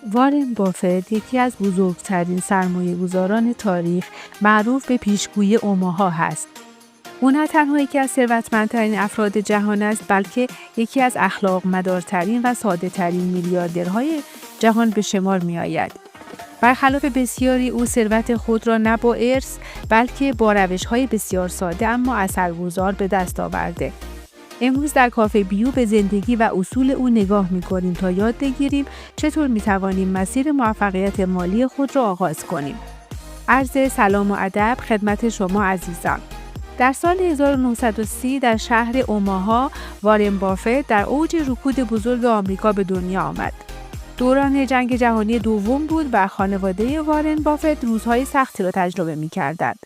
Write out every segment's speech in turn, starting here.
وارن بافت یکی از بزرگترین سرمایه‌گذاران تاریخ معروف به پیشگویی اوماها هست. او نه تنها یکی از ثروتمندترین افراد جهان است، بلکه یکی از اخلاق‌مدارترین و ساده‌ترین میلیاردرهای جهان به شمار می‌آید. برخلاف بسیاری، او ثروت خود را نه با ارث، بلکه با روش‌های بسیار ساده اما اثرگذار به دست آورده. امروز در کافه بیو به زندگی و اصول او نگاه می‌کنیم تا یاد بگیریم چطور می‌توانیم مسیر موفقیت مالی خود را آغاز کنیم. عرض سلام و ادب خدمت شما عزیزان. در سال 1930 در شهر اوماها، وارن بافت در اوج رکود بزرگ آمریکا به دنیا آمد. دوران جنگ جهانی دوم بود و خانواده وارن بافت روزهای سختی را تجربه می‌کردند.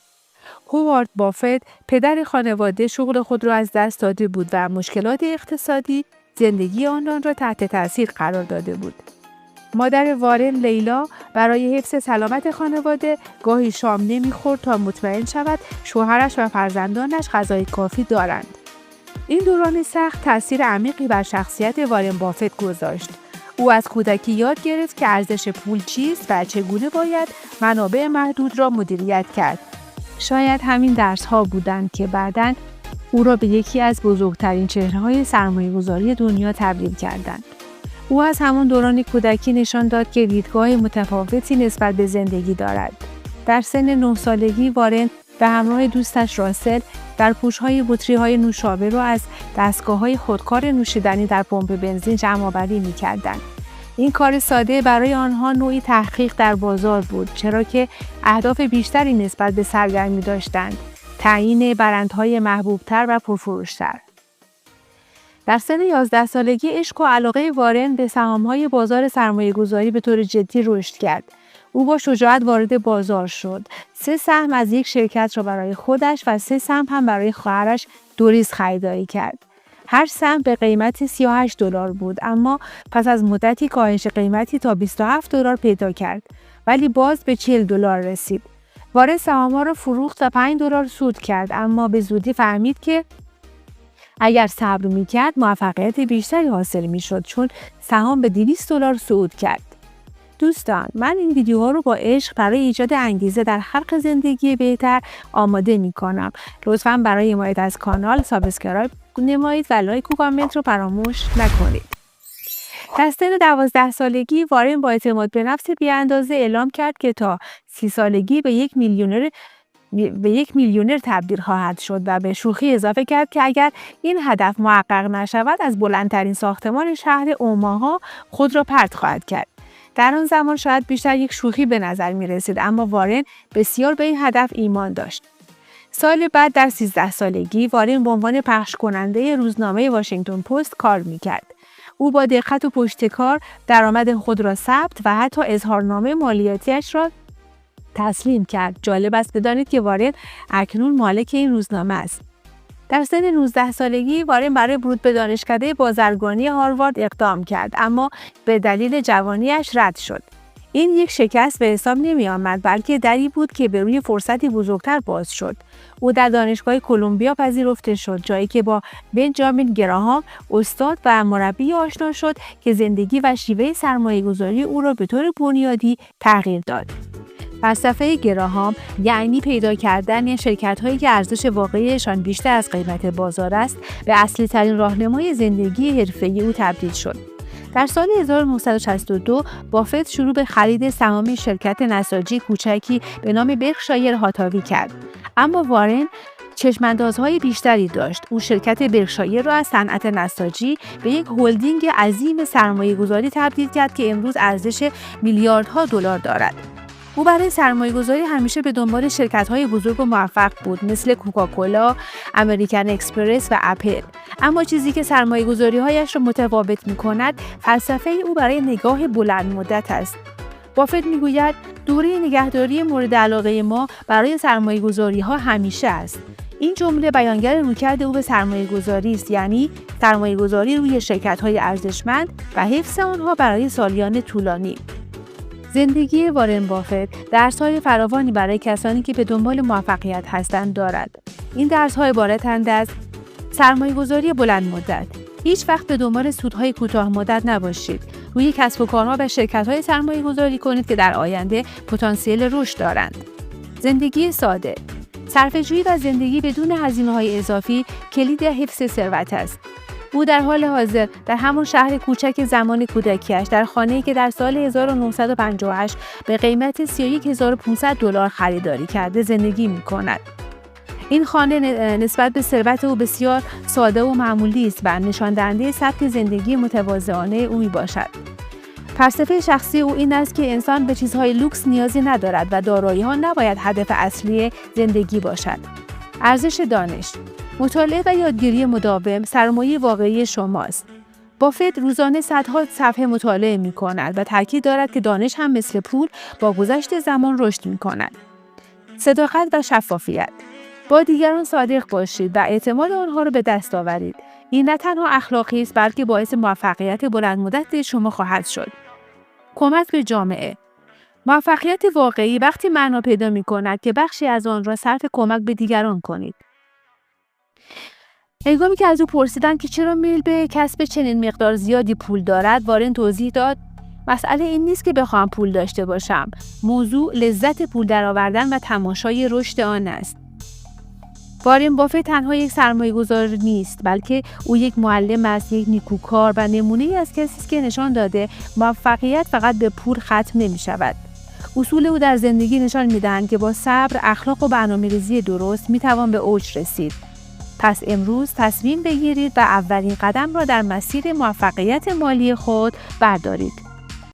هوارد بافت، پدر خانواده، شغل خود را از دست داده بود و مشکلات اقتصادی زندگی آنان را تحت تاثیر قرار داده بود. مادر وارن، لیلا، برای حفظ سلامت خانواده گاهی شام نمی‌خورد تا مطمئن شود شوهرش و فرزندانش غذای کافی دارند. این دوران سخت تأثیر عمیقی بر شخصیت وارن بافت گذاشت. او از کودکی یاد گرفت که ارزش پول چیست و چگونه باید منابع محدود را مدیریت کرد. شاید همین درس‌ها بودند که بعداً او را به یکی از بزرگترین چهره‌های سرمایه‌گذاری دنیا تبدیل کردند. او از همان دوران کودکی نشان داد که دیدگاه متفاوتی نسبت به زندگی دارد. در سن 9 سالگی وارن به همراه دوستش راسل در پوش‌های بطری‌های نوشابه را از دستگاه‌های خودکار نوشیدنی در پمپ بنزین جمع‌آوری می‌کردند. این کار ساده برای آنها نوعی تحقیق در بازار بود، چرا که اهداف بیشتری نسبت به سرگرمی داشتند: تعیین برندهای محبوبتر و پرفروشتر. در سن 11 سالگی عشق و علاقه وارن به سهام‌های بازار سرمایه‌گذاری به طور جدی رشد کرد. او با شجاعت وارد بازار شد. 3 سهم از یک شرکت را برای خودش و 3 سهم هم برای خواهرش دوریس خریداری کرد. هر سهم به قیمت $38 بود، اما پس از مدتی کاهش قیمتی تا $27 پیدا کرد، ولی باز به $40 رسید. وارن سهام‌ها را فروخت و $5 سود کرد، اما به زودی فهمید که اگر صبر می‌کرد موفقیت بیشتری حاصل می‌شد، چون سهام به $200 صعود کرد. دوستان، من این ویدیوها رو با عشق برای ایجاد انگیزه در خلق زندگی بهتر آماده می‌کنم. لطفاً برای حمایت از کانال سابسکرایب نمایید و لایک و کامنت رو فراموش نکنید. در سن 12 سالگی وارن با اعتماد به نفس بی‌اندازه اعلام کرد که تا 30 سالگی به یک میلیونر تبدیل خواهد شد و به شوخی اضافه کرد که اگر این هدف محقق نشود از بلندترین ساختمان شهر اوماها خود را پرت خواهد کرد. در آن زمان شاید بیشتر یک شوخی به نظر می رسید، اما وارن بسیار به این هدف ایمان داشت. سال بعد در 13 سالگی وارن به عنوان پخش کننده روزنامه واشنگتن پست کار می کرد. او با دقت و پشتکار درآمد خود را ثبت و حتی اظهارنامه مالیاتیش را تسلیم کرد. جالب است بدانید که وارن اکنون مالک این روزنامه است. در سن 19 سالگی وارن برای ورود به دانشکده بازرگانی هاروارد اقدام کرد، اما به دلیل جوانیش رد شد. این یک شکست به حساب نمی آمد، بلکه دری بود که به روی فرصتی بزرگتر باز شد. او در دانشگاه کلمبیا پذیرفته شد، جایی که با بنجامین گراهام استاد و مربی آشنا شد که زندگی و شیوه سرمایه‌گذاری او را به طور بنیادی تغییر داد. فلسفه گراهام یعنی پیدا کردن شرکت‌هایی که ارزش واقعیشان بیشتر از قیمت بازار است، به اصلی ترین راهنمای زندگی حرفه‌ای او تبدیل شد. در سال 1962 بافت شروع به خرید سهام شرکت نساجی کوچکی به نام برکشایر هاتاوی کرد. اما وارن چشم‌اندازهای بیشتری داشت. او شرکت برکشایر را از صنعت نساجی به یک هلدینگ عظیم سرمایه‌گذاری تبدیل کرد که امروز ارزش میلیاردها دلار دارد. او برای سرمایه‌گذاری همیشه به دنبال شرکت‌های بزرگ و موفق بود، مثل کوکاکولا، امریکن اکسپرس و اپل. اما چیزی که سرمایه‌گذاری‌هایش را متفاوت می‌کند، فلسفه او برای نگاه بلند مدت است. بافت می‌گوید دوره نگهداری مورد علاقه ما برای سرمایه‌گذاری‌ها همیشه است. این جمله بیانگر رویکرد او به سرمایه‌گذاری است، یعنی سرمایه‌گذاری روی شرکت‌های ارزشمند و حفظ آنها برای سالیان طولانی. زندگی وارن بافت درس‌های فراوانی برای کسانی که به دنبال موفقیت هستند دارد. این درس‌ها عبارتند از سرمایه‌گذاری بلند مدت. هیچ وقت به دنبال سودهای کوتاه مدت نباشید. روی کسب و کارها و شرکت‌های سرمایه‌گذاری کنید که در آینده پتانسیل رشد دارند. زندگی ساده. صرفه‌جویی و زندگی بدون هزینه‌های اضافی کلید حفظ ثروت است. او در حال حاضر در همان شهر کوچک زمان کودکیش در خانه‌ای که در سال 1958 به قیمت $31500 خریداری کرده زندگی می‌کند. این خانه نسبت به ثروت او بسیار ساده و معمولی است و نشان دهنده سبک زندگی متواضعانه او میباشد. فلسفه شخصی او این است که انسان به چیزهای لوکس نیازی ندارد و دارایی‌ها نباید هدف اصلی زندگی باشد. ارزش دانش، مطالعه و یادگیری مداوم سرمایه واقعی شماست. بافت روزانه صدها صفحه مطالعه می‌کند و تاکید دارد که دانش هم مثل پول با گذشت زمان رشد می‌کند. صداقت و شفافیت. با دیگران صادق باشید و اعتماد آنها را به دست آورید. این نه تنها اخلاقی است بلکه باعث موفقیت بلندمدت شما خواهد شد. کمک به جامعه. موفقیت واقعی وقتی معنا پیدا می‌کند که بخشی از آن را صرف کمک به دیگران کنید. هنگامی که از او پرسیدند که چرا میل به کسب چنین مقدار زیادی پول دارد، وارن توضیح داد: مسئله این نیست که بخواهم پول داشته باشم. موضوع لذت پول درآوردن و تماشای رشد آن است. وارن بافت تنها یک سرمایه‌گذار نیست، بلکه او یک معلم است، یک نیکوکار و نمونه‌ای از کسی است که نشان داده موفقیت فقط به پول ختم نمی‌شود. اصول او در زندگی نشان می‌دهند که با صبر، اخلاق و برنامه‌ریزی درست می‌توان به اوج رسید. پس امروز تصمیم بگیرید و اولین قدم را در مسیر موفقیت مالی خود بردارید.